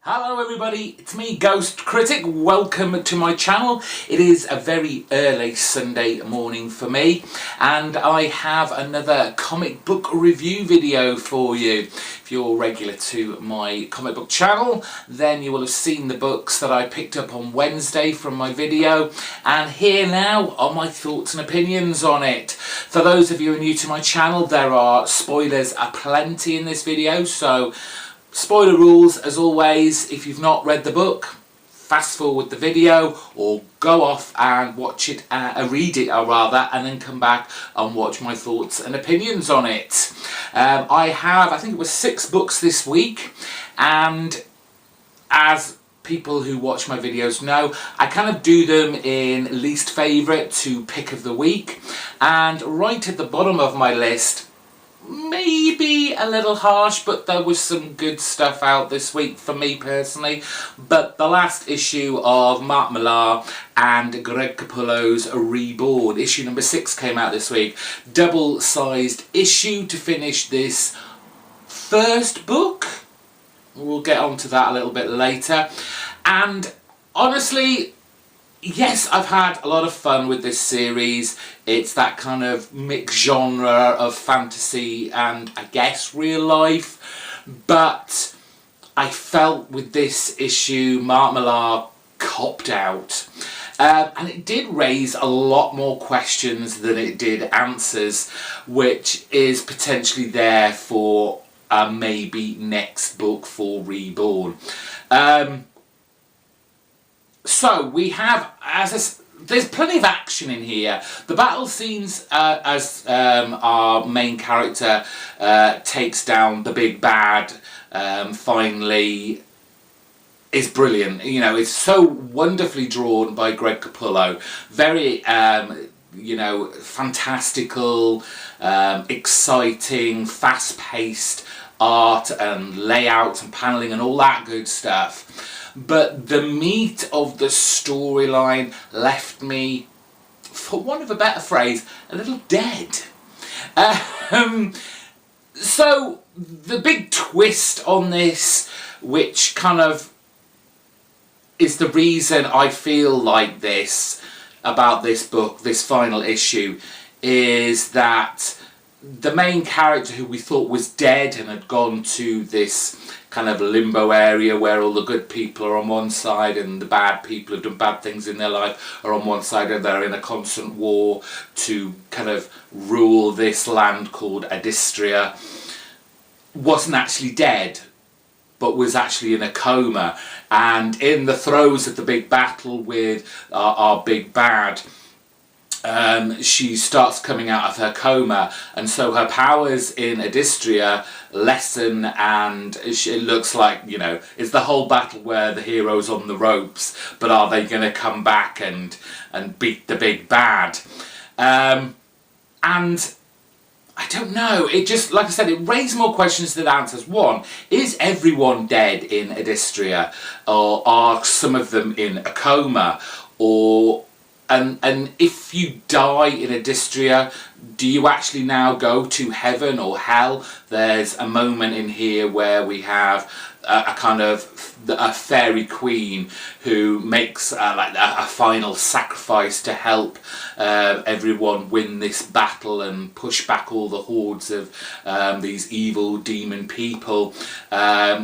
Hello everybody, it's me, GhostCritic. Welcome to my channel. It is a very early Sunday morning for me, and I have another comic book review video for you. If you're regular to my comic book channel, then you will have seen the books that I picked up on Wednesday from my video, and here now are my thoughts and opinions on it. For those of you who are new to my channel, there are spoilers aplenty in this video, so spoiler rules as always. If you've not read the book, fast forward the video or go off and watch it, read it rather, and then come back and watch my thoughts and opinions on it. I think it was 6 books this week, and as people who watch my videos know, I kind of do them in least favourite to pick of the week, and right at the bottom of my list, maybe a little harsh, but there was some good stuff out this week for me personally. But the last issue of Mark Millar and Greg Capullo's Reborn, issue number 6, came out this week. Double-sized issue to finish this first book. We'll get onto that a little bit later. And honestly, yes, I've had a lot of fun with this series. It's that kind of mixed genre of fantasy and, I guess, real life. But I felt with this issue, Mark Millar copped out. And it did raise a lot more questions than it did answers, which is potentially there for a maybe next book for Reborn. So we have, there's plenty of action in here. The battle scenes as our main character takes down the big bad finally is brilliant. You know, it's so wonderfully drawn by Greg Capullo. Very, you know, fantastical, exciting, fast-paced art and layout and paneling and all that good stuff. But the meat of the storyline left me, for want of a better phrase, a little dead. So the big twist on this, which kind of is the reason I feel like this about this book, this final issue, is that the main character, who we thought was dead and had gone to this kind of limbo area where all the good people are on one side and the bad people who've done bad things in their life are on one side, and they're in a constant war to kind of rule this land called Adistria, wasn't actually dead, but was actually in a coma. And in the throes of the big battle with our big bad, she starts coming out of her coma, and so her powers in Adistria lessen, and it looks like, you know, it's the whole battle where the hero's on the ropes, but are they going to come back and beat the big bad? And I don't know, it just, like I said, it raised more questions than answers. One, is everyone dead in Adistria, or are some of them in a coma? Or and if you die in Adistria, do you actually now go to heaven or hell? There's a moment in here where we have a kind of a fairy queen who makes like a final sacrifice to help everyone win this battle and push back all the hordes of these evil demon people.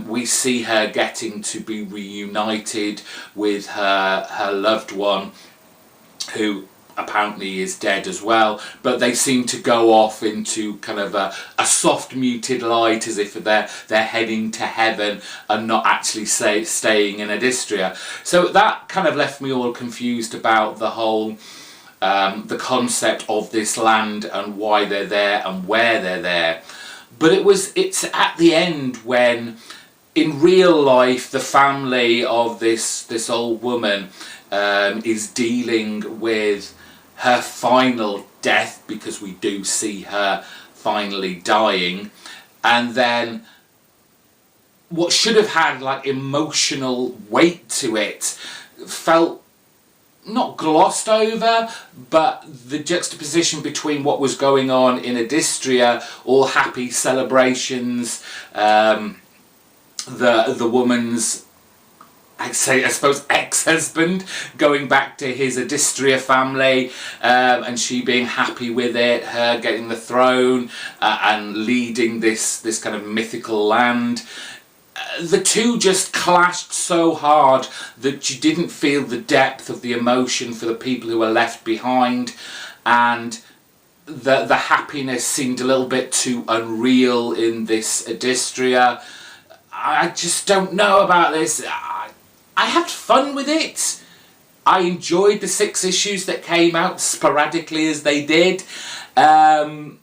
We see her getting to be reunited with her loved one, who apparently is dead as well, but they seem to go off into kind of a soft muted light, as if they're heading to heaven and not actually staying in Adistria. So that kind of left me all confused about the whole the concept of this land and why they're there and where they're there. But it's at the end when, in real life, the family of this old woman is dealing with her final death, because we do see her finally dying, and then what should have had like emotional weight to it felt not glossed over, but the juxtaposition between what was going on in Adistria, all happy celebrations, the woman's, I suppose, ex-husband going back to his Adistria family, and she being happy with it, her getting the throne and leading this kind of mythical land. The two just clashed so hard that you didn't feel the depth of the emotion for the people who were left behind, and the happiness seemed a little bit too unreal in this Adistria. I just don't know about this. I had fun with it. I enjoyed the 6 issues that came out sporadically as they did. I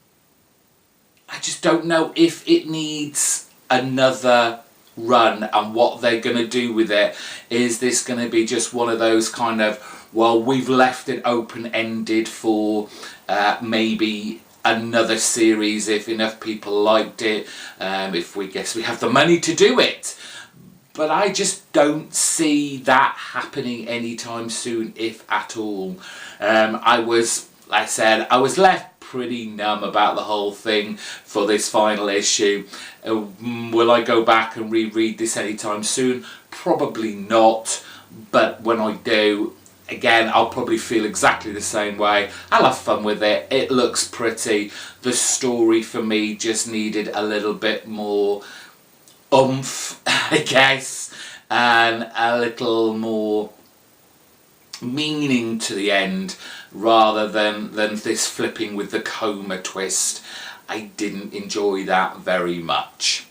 just don't know if it needs another run and what they're going to do with it. Is this going to be just one of those kind of, well, we've left it open-ended for maybe another series if enough people liked it, if we guess we have the money to do it. But I just don't see that happening anytime soon, if at all. I was left pretty numb about the whole thing for this final issue. Will I go back and reread this anytime soon? Probably not. But when I do, again, I'll probably feel exactly the same way. I'll have fun with it. It looks pretty. The story for me just needed a little bit more oomph, I guess, and a little more meaning to the end, rather than this flipping with the coma twist. I didn't enjoy that very much.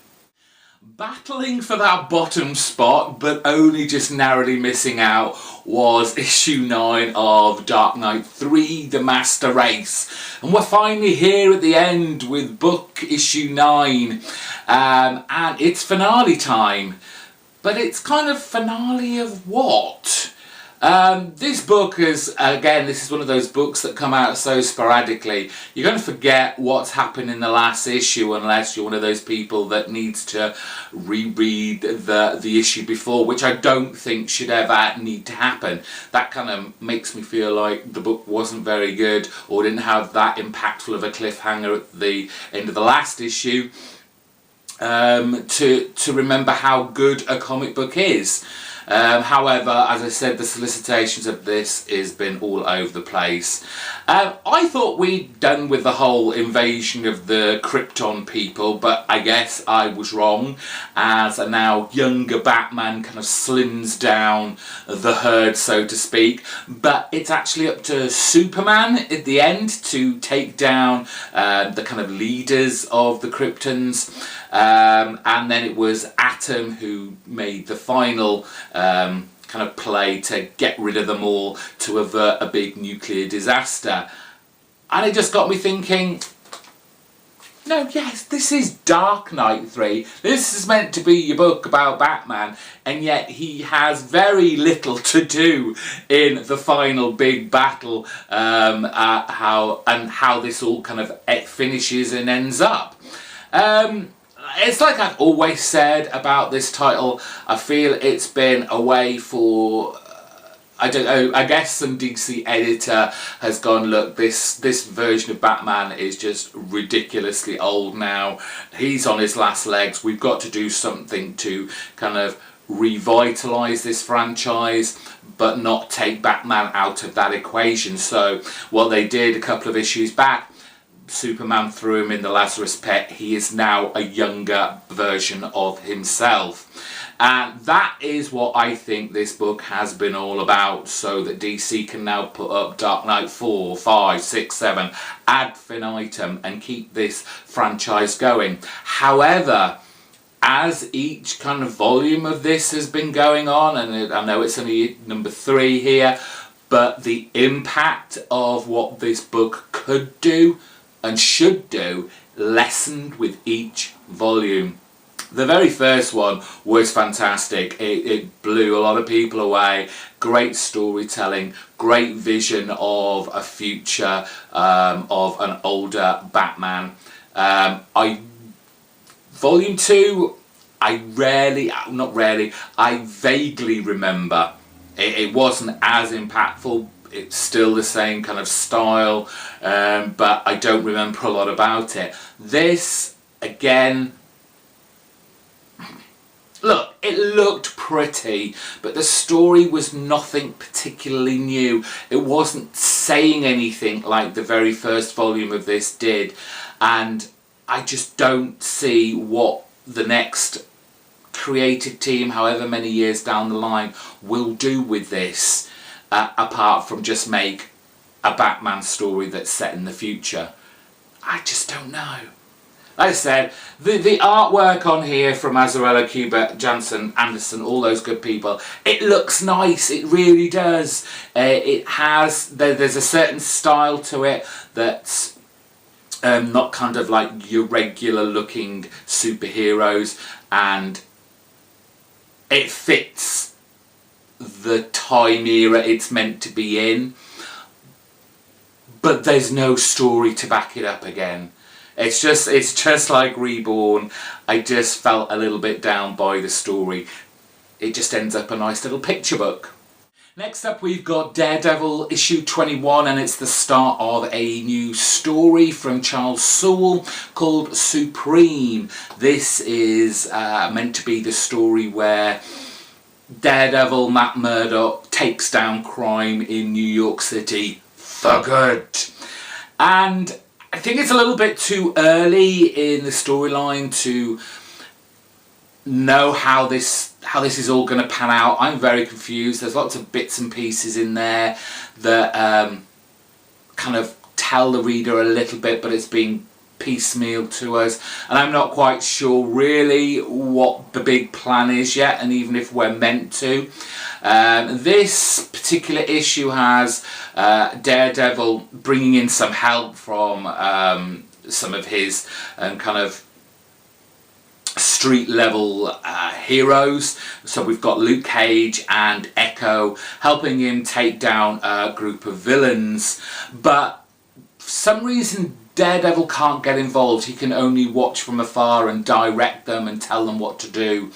Battling for that bottom spot, but only just narrowly missing out, was issue 9 of Dark Knight 3, The Master Race. And we're finally here at the end with book issue 9. And it's finale time. But it's kind of finale of what? This book is, again, this is one of those books that come out so sporadically. You're going to forget what's happened in the last issue unless you're one of those people that needs to reread the issue before, which I don't think should ever need to happen. That kind of makes me feel like the book wasn't very good or didn't have that impactful of a cliffhanger at the end of the last issue. To remember how good a comic book is. However, as I said, the solicitations of this has been all over the place. I thought we'd done with the whole invasion of the Krypton people, but I guess I was wrong, as a now younger Batman kind of slims down the herd, so to speak. But it's actually up to Superman at the end to take down the kind of leaders of the Kryptons. And then it was Atom who made the final kind of play to get rid of them all, to avert a big nuclear disaster. And it just got me thinking, no, yes, this is Dark Knight 3. This is meant to be your book about Batman, and yet he has very little to do in the final big battle, how this all kind of finishes and ends up. It's like I've always said about this title. I feel it's been a way for, I don't know, I guess some DC editor has gone, look, this version of Batman is just ridiculously old now. He's on his last legs. We've got to do something to kind of revitalise this franchise, but not take Batman out of that equation. So what they did a couple of issues back, Superman threw him in the Lazarus pit. He is now a younger version of himself. And that is what I think this book has been all about, so that DC can now put up Dark Knight 4, 5, 6, 7 ad infinitum and keep this franchise going. However, as each kind of volume of this has been going on, and I know it's only number 3 here, but the impact of what this book could do and should do lessened with each volume. The very first one was fantastic. It blew a lot of people away. Great storytelling, great vision of a future of an older Batman. Volume 2, I vaguely remember. It wasn't as impactful. It's still the same kind of style, but I don't remember a lot about it. This, again, look, it looked pretty, but the story was nothing particularly new. It wasn't saying anything like the very first volume of this did, and I just don't see what the next creative team, however many years down the line, will do with this, apart from just make a Batman story that's set in the future. I just don't know. Like I said, the artwork on here from Azzarello, Kubert, Jansen, Anderson, all those good people, it looks nice, it really does. It has, there's a certain style to it that's not kind of like your regular looking superheroes, and it fits the time era it's meant to be in, but there's no story to back it up again. It's just like Reborn. I just felt a little bit down by the story. It just ends up a nice little picture book. Next up we've got Daredevil issue 21, and it's the start of a new story from Charles Soule called Supreme. This is meant to be the story where Daredevil, Matt Murdock, takes down crime in New York City for good. And I think it's a little bit too early in the storyline to know how this is all going to pan out. I'm very confused. There's lots of bits and pieces in there that kind of tell the reader a little bit, but it's being piecemeal to us, and I'm not quite sure really what the big plan is yet, and even if we're meant to. This particular issue has Daredevil bringing in some help from some of his kind of street level heroes. So we've got Luke Cage and Echo helping him take down a group of villains, but for some reason Daredevil can't get involved. He can only watch from afar and direct them and tell them what to do,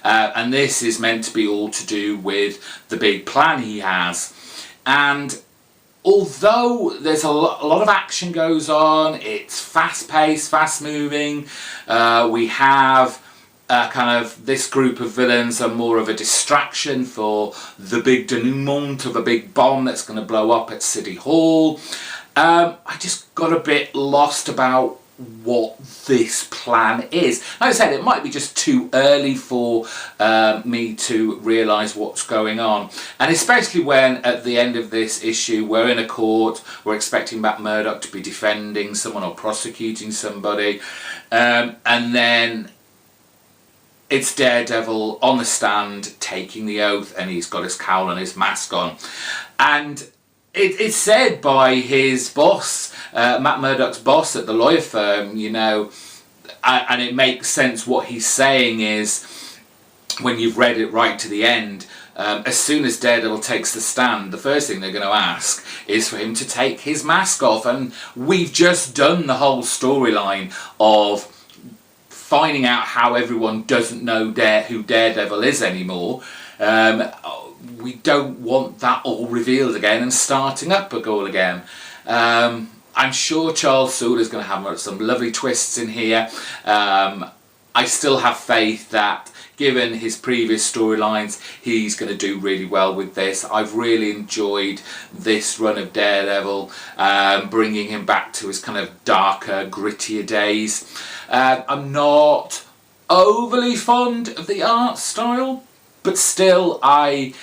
and this is meant to be all to do with the big plan he has. And although there's a lot of action goes on, it's fast-paced, fast-moving, we have kind of this group of villains are more of a distraction for the big denouement of a big bomb that's going to blow up at City Hall. I just got a bit lost about what this plan is. Like I said, it might be just too early for me to realise what's going on, and especially when at the end of this issue we're in a court, we're expecting Matt Murdock to be defending someone or prosecuting somebody, and then it's Daredevil on the stand taking the oath, and he's got his cowl and his mask on, and it's said by his boss, Matt Murdock's boss at the lawyer firm, you know, and it makes sense. What he's saying is, when you've read it right to the end, as soon as Daredevil takes the stand, the first thing they're going to ask is for him to take his mask off. And we've just done the whole storyline of finding out how everyone doesn't know who Daredevil is anymore. We don't want that all revealed again and starting up all again. I'm sure Charles Soule is going to have some lovely twists in here. I still have faith that, given his previous storylines, he's going to do really well with this. I've really enjoyed this run of Daredevil, bringing him back to his kind of darker, grittier days. I'm not overly fond of the art style, but still I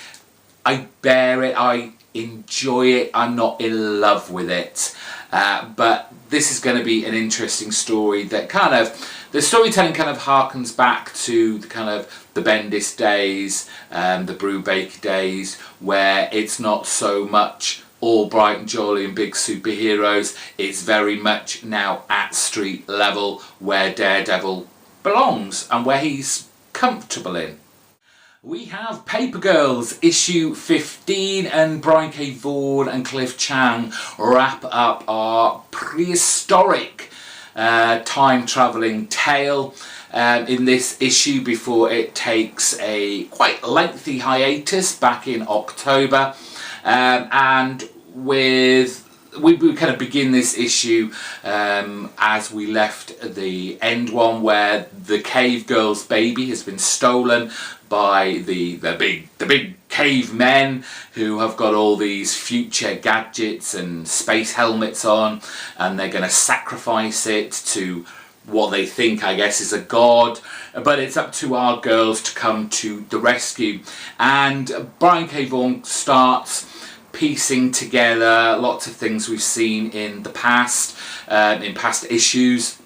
bear it, I enjoy it. I'm not in love with it, but this is going to be an interesting story that kind of, the storytelling kind of harkens back to the kind of the Bendis days, the Brubaker days, where it's not so much all bright and jolly and big superheroes. It's very much now at street level, where Daredevil belongs and where he's comfortable in. We have Paper Girls issue 15, and Brian K. Vaughan and Cliff Chang wrap up our prehistoric time travelling tale in this issue before it takes a quite lengthy hiatus back in October. And with we kind of begin this issue as we left the end one, where the cave girl's baby has been stolen by the big cavemen who have got all these future gadgets and space helmets on, and they're going to sacrifice it to what they think, I guess, is a god. But it's up to our girls to come to the rescue. And Brian K. Vaughan starts piecing together lots of things we've seen in the past, in past issues.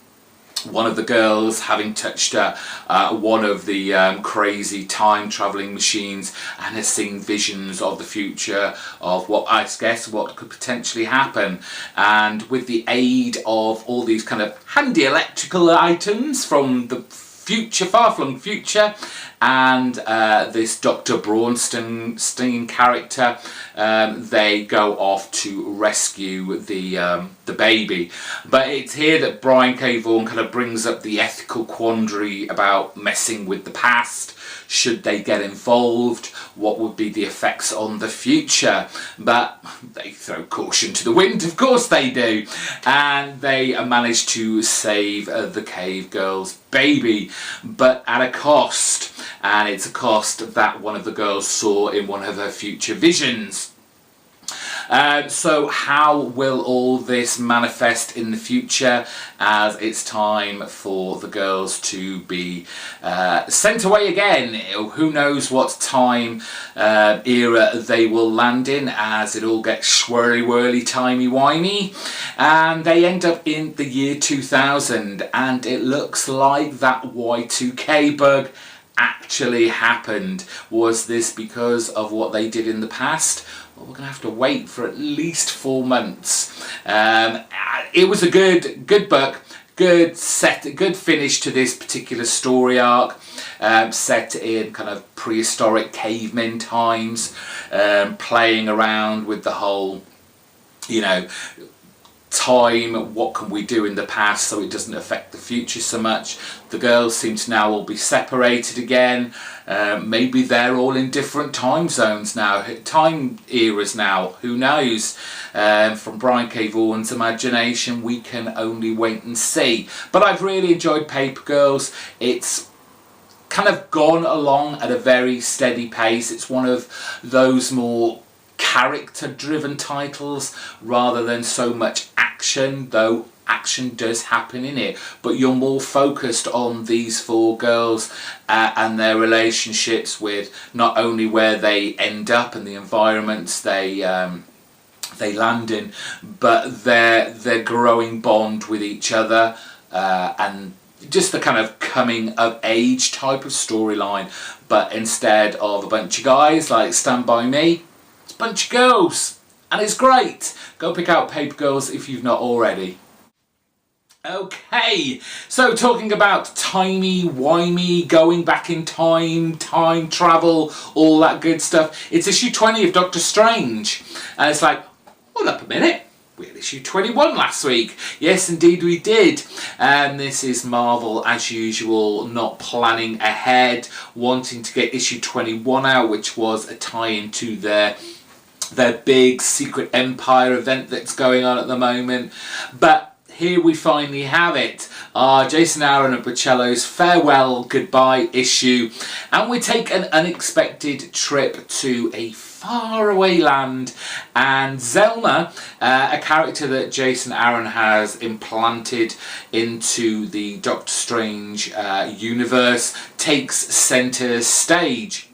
One of the girls having touched one of the crazy time travelling machines and has seen visions of the future of what I guess what could potentially happen. And with the aid of all these kind of handy electrical items from the future, far-flung future, and this Dr. Braunstein character, they go off to rescue the baby. But it's here that Brian K. Vaughan kind of brings up the ethical quandary about messing with the past. Should they get involved? What would be the effects on the future? But they throw caution to the wind, of course they do. And they manage to save the cave girl's baby, but at a cost. And it's a cost that one of the girls saw in one of her future visions. So how will all this manifest in the future as it's time for the girls to be sent away again? Who knows what time era they will land in, as it all gets swirly whirly, timey wimey, and they end up in the year 2000, and it looks like that Y2K bug actually happened. Was this because of what they did in the past? Well, we're going to have to wait for at least 4 months. It was a good book, good finish to this particular story arc, set in kind of prehistoric caveman times, playing around with the whole, time, what can we do in the past so it doesn't affect the future so much. The girls seem to now all be separated again. Maybe they're all in different time zones now, time eras now, who knows. From Brian K. Vaughan's imagination, we can only wait and see. But I've really enjoyed Paper Girls. It's kind of gone along at a very steady pace. It's one of those more character-driven titles rather than so much action, though action does happen in it, but you're more focused on these 4 girls and their relationships with not only where they end up and the environments they land in, but their growing bond with each other, and just the kind of coming of age type of storyline. But instead of a bunch of guys like Stand By Me, it's a bunch of girls, and it's great. Go pick out Paper Girls if you've not already. Okay, so talking about timey-wimey, going back in time, time travel, all that good stuff. It's issue 20 of Doctor Strange, and it's like, hold up a minute, we had issue 21 last week. Yes, indeed we did. And this is Marvel, as usual, not planning ahead, wanting to get issue 21 out, which was a tie-in to their big Secret Empire event that's going on at the moment. But here we finally have it, our Jason Aaron and Bocello's farewell goodbye issue, and we take an unexpected trip to a faraway land, and Zelma, a character that Jason Aaron has implanted into the Doctor Strange universe, takes centre stage.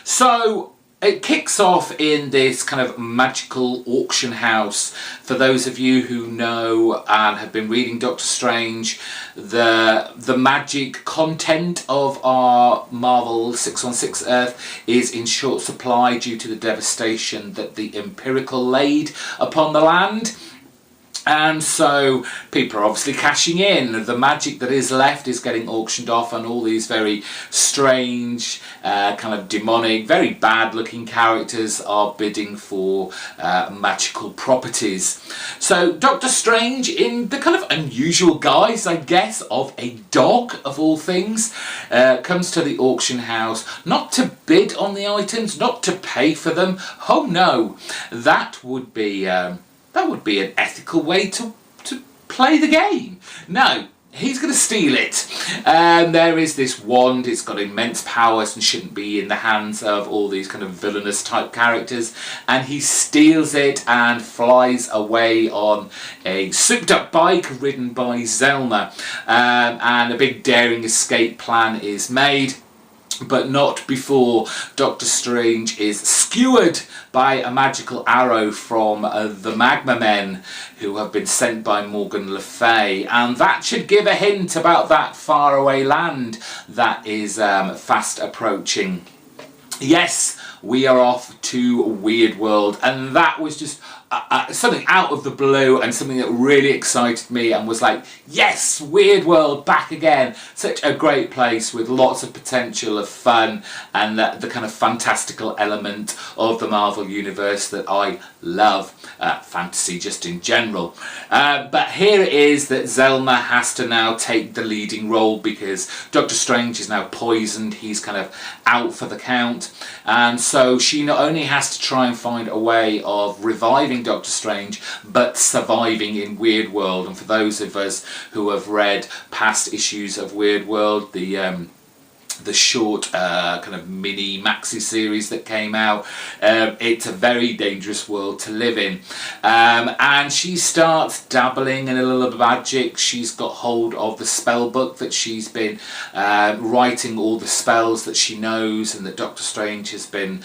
So it kicks off in this kind of magical auction house. For those of you who know and have been reading Doctor Strange, the magic content of our Marvel 616 Earth is in short supply due to the devastation that the Empirical laid upon the land. And so people are obviously cashing in. The magic that is left is getting auctioned off, and all these very strange, kind of demonic, very bad looking characters are bidding for magical properties. So Doctor Strange, in the kind of unusual guise, I guess, of a dog of all things, comes to the auction house not to bid on the items, not to pay for them. Oh no, that would be an ethical way to play the game. No, he's going to steal it. There is this wand, it's got immense powers and shouldn't be in the hands of all these kind of villainous type characters, and he steals it and flies away on a souped up bike ridden by Zelma, and a big daring escape plan is made. But not before Doctor Strange is skewered by a magical arrow from the Magma Men, who have been sent by Morgan Le Fay, and that should give a hint about that faraway land that is fast approaching. Yes, we are off to Weird World, and that was just something out of the blue and something that really excited me and was like, yes, Weird World back again. Such a great place with lots of potential of fun and the kind of fantastical element of the Marvel Universe that I love, fantasy just in general. But here it is that Zelma has to now take the leading role because Doctor Strange is now poisoned, he's kind of out for the count, and so she not only has to try and find a way of reviving Doctor Strange, but surviving in Weird World. And for those of us who have read past issues of Weird World, the short kind of mini maxi series that came out, it's a very dangerous world to live in, and she starts dabbling in a little bit of magic. She's got hold of the spell book that she's been writing all the spells that she knows and that Doctor Strange has been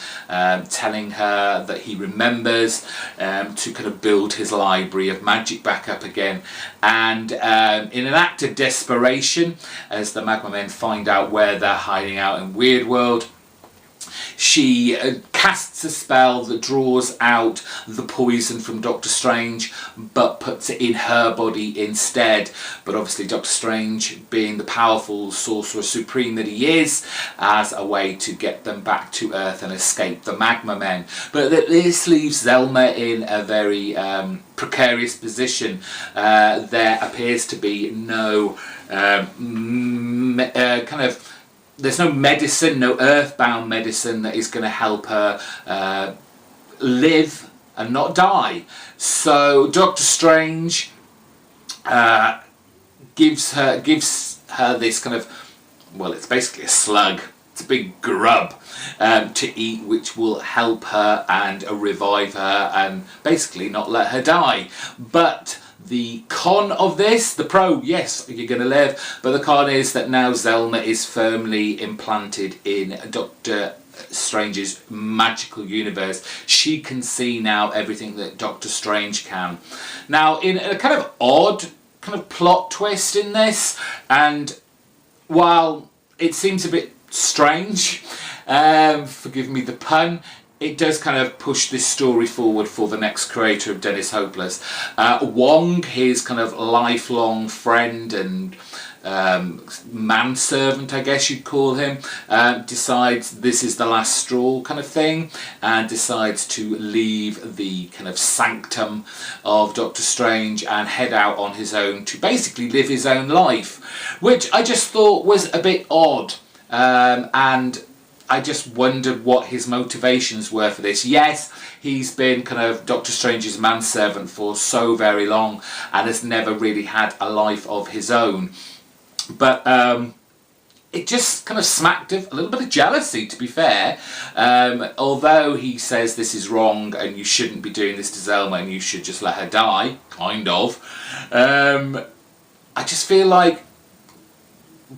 telling her that he remembers, to kind of build his library of magic back up again. And in an act of desperation, as the Magma Men find out where they're hiding out in Weird World, she casts a spell that draws out the poison from Doctor Strange but puts it in her body instead. But obviously Doctor Strange, being the powerful sorcerer supreme that he is, as a way to get them back to Earth and escape the Magma Men. But this leaves Zelma in a very precarious position. There appears to be no there's no medicine, no earthbound medicine that is going to help her live and not die. So Doctor Strange gives her this kind of, well, it's basically a slug. It's a big grub to eat, which will help her and revive her and basically not let her die. But the con of this, the pro, yes, you're going to live, but the con is that now Zelma is firmly implanted in Doctor Strange's magical universe. She can see now everything that Doctor Strange can. Now, in a kind of odd kind of plot twist in this, and while it seems a bit strange, forgive me the pun, it does kind of push this story forward for the next creator of Dennis Hopeless. Wong, his kind of lifelong friend and manservant, I guess you'd call him, decides this is the last straw kind of thing, and decides to leave the kind of sanctum of Doctor Strange and head out on his own to basically live his own life, which I just thought was a bit odd, and I just wondered what his motivations were for this. Yes, he's been kind of Doctor Strange's manservant for so very long and has never really had a life of his own. But it just kind of smacked of a little bit of jealousy, to be fair. Although he says this is wrong and you shouldn't be doing this to Zelma and you should just let her die, kind of. I just feel like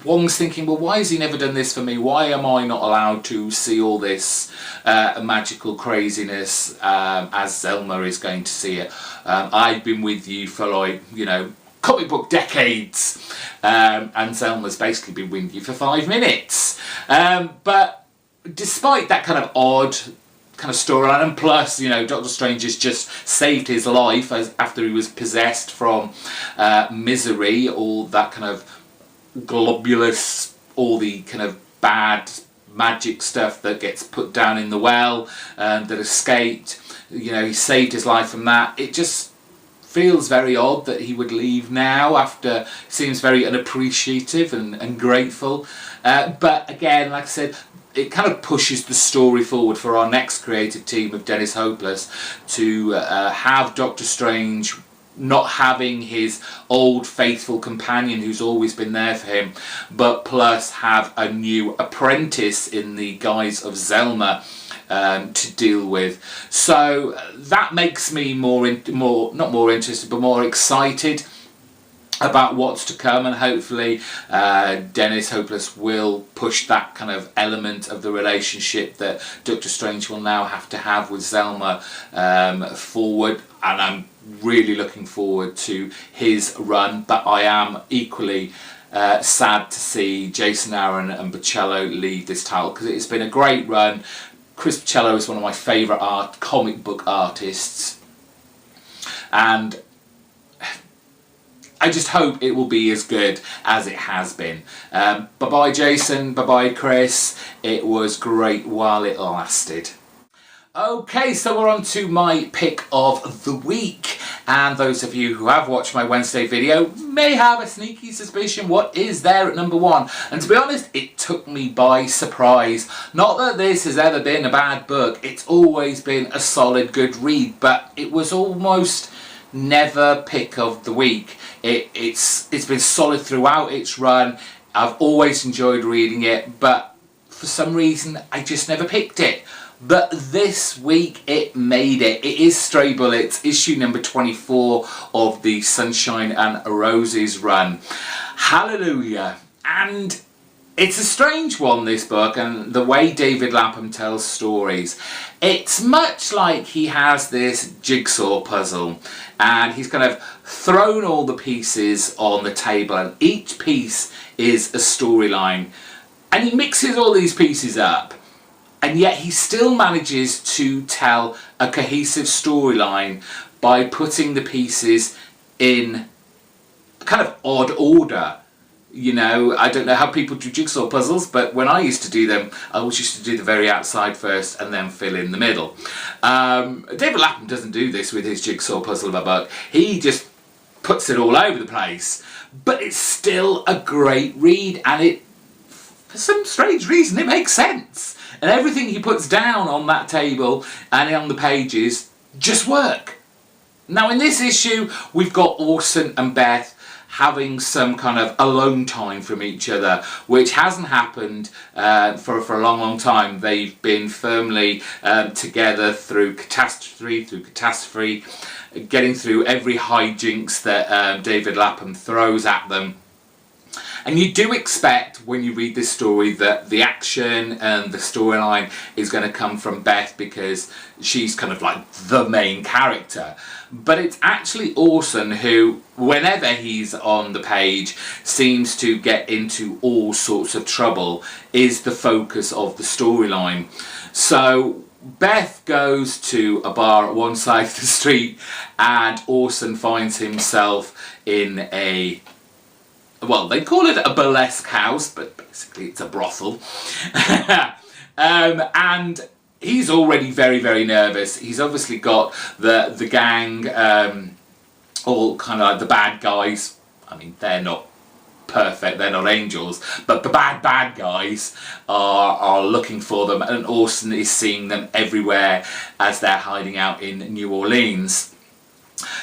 Wong's thinking, well, why has he never done this for me? Why am I not allowed to see all this magical craziness as Zelma is going to see it? I've been with you for, like, you know, comic book decades, and Zelma's basically been with you for 5 minutes. But despite that kind of odd kind of storyline, and plus, you know, Doctor Strange has just saved his life after he was possessed from misery, all that kind of globulous, all the kind of bad magic stuff that gets put down in the well that escaped. You know, he saved his life from that. It just feels very odd that he would leave now after, seems very unappreciative and grateful. But again, like I said, it kind of pushes the story forward for our next creative team of Dennis Hopeless to have Doctor Strange not having his old faithful companion who's always been there for him, but plus have a new apprentice in the guise of Zelma to deal with. So that makes me not more interested, but more excited about what's to come, and hopefully Dennis Hopeless will push that kind of element of the relationship that Doctor Strange will now have to have with Zelma forward, and I'm really looking forward to his run. But I am equally sad to see Jason Aaron and Bocello leave this title, because it's been a great run. Chris Bocello is one of my favourite comic book artists, and I just hope it will be as good as it has been. Bye-bye Jason, bye-bye Chris. It was great while it lasted. Okay, so we're on to my pick of the week, and those of you who have watched my Wednesday video may have a sneaky suspicion what is there at number one, and to be honest, it took me by surprise. Not that this has ever been a bad book, it's always been a solid good read, but it was almost never pick of the week. It's been solid throughout its run. I've always enjoyed reading it, but for some reason I just never picked it. But this week it made it. It is Stray Bullets, issue number 24 of the Sunshine and Roses run. Hallelujah. And it's a strange one, this book, and the way David Lapham tells stories. It's much like he has this jigsaw puzzle, and he's kind of thrown all the pieces on the table, and each piece is a storyline. And he mixes all these pieces up, and yet he still manages to tell a cohesive storyline by putting the pieces in a kind of odd order. You know, I don't know how people do jigsaw puzzles, but when I used to do them, I always used to do the very outside first and then fill in the middle. David Lapham doesn't do this with his jigsaw puzzle of a book. He just puts it all over the place. But it's still a great read, and it, for some strange reason, it makes sense. And everything he puts down on that table and on the pages just work. Now in this issue, we've got Orson and Beth having some kind of alone time from each other, which hasn't happened for a long time. They've been firmly together through catastrophe, getting through every hijinks that David Lapham throws at them. And you do expect, when you read this story, that the action and the storyline is going to come from Beth, because she's kind of like the main character. But it's actually Orson who, whenever he's on the page, seems to get into all sorts of trouble, is the focus of the storyline. So Beth goes to a bar at one side of the street, and Orson finds himself in a, well, they call it a burlesque house, but basically it's a brothel. And he's already very, very nervous. He's obviously got the gang, all kind of like the bad guys. I mean, they're not perfect, they're not angels, but the bad guys are looking for them, and Orson is seeing them everywhere as they're hiding out in New Orleans.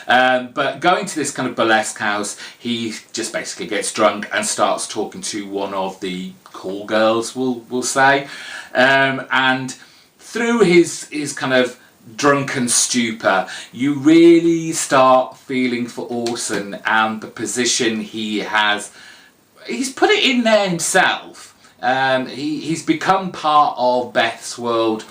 But going to this kind of burlesque house, he just basically gets drunk and starts talking to one of the call girls, we'll say, and through his kind of drunken stupor, you really start feeling for Orson and the position he has. He's put it in there himself. He's become part of Beth's world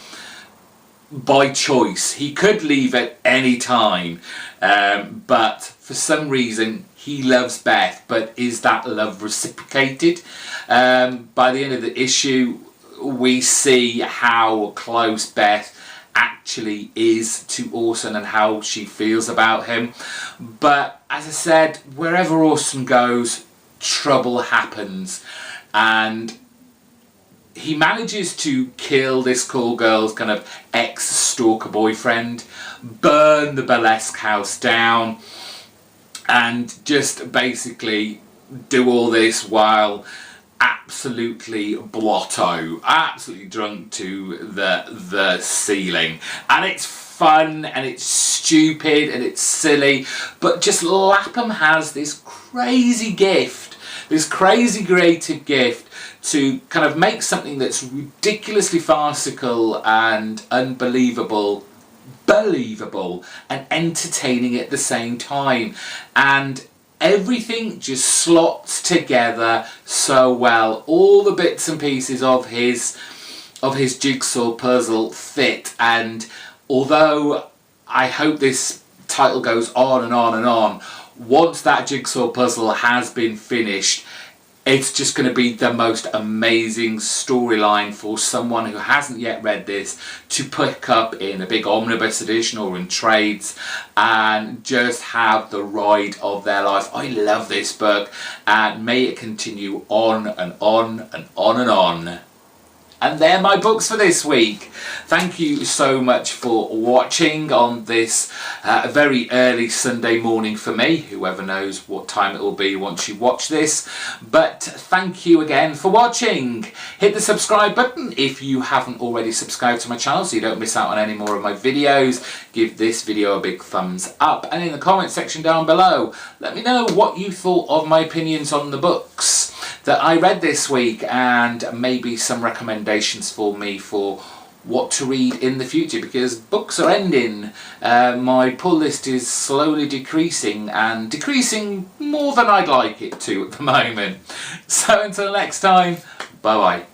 by choice. He could leave at any time, but for some reason he loves Beth. But is that love reciprocated? By the end of the issue, we see how close Beth actually is to Orson and how she feels about him. But as I said, wherever Orson goes, trouble happens, and he manages to kill this call girl's kind of ex-stalker boyfriend, burn the burlesque house down, and just basically do all this while absolutely blotto, absolutely drunk to the ceiling. And it's fun and it's stupid and it's silly, but just Lapham has this crazy gift, this crazy creative gift to kind of make something that's ridiculously farcical and unbelievable believable and entertaining at the same time. And everything just slots together so well. All the bits and pieces of his jigsaw puzzle fit, and although I hope this title goes on and on and on, once that jigsaw puzzle has been finished, it's just going to be the most amazing storyline for someone who hasn't yet read this to pick up in a big omnibus edition or in trades and just have the ride of their life. I love this book, and may it continue on and on and on and on. And they're my books for this week. Thank you so much for watching on this very early Sunday morning for me. Whoever knows what time it will be once you watch this. But thank you again for watching. Hit the subscribe button if you haven't already subscribed to my channel so you don't miss out on any more of my videos. Give this video a big thumbs up. And in the comment section down below, let me know what you thought of my opinions on the books that I read this week, and maybe some recommendations for me for what to read in the future, because books are ending. My pull list is slowly decreasing, and decreasing more than I'd like it to at the moment. So until next time, bye bye.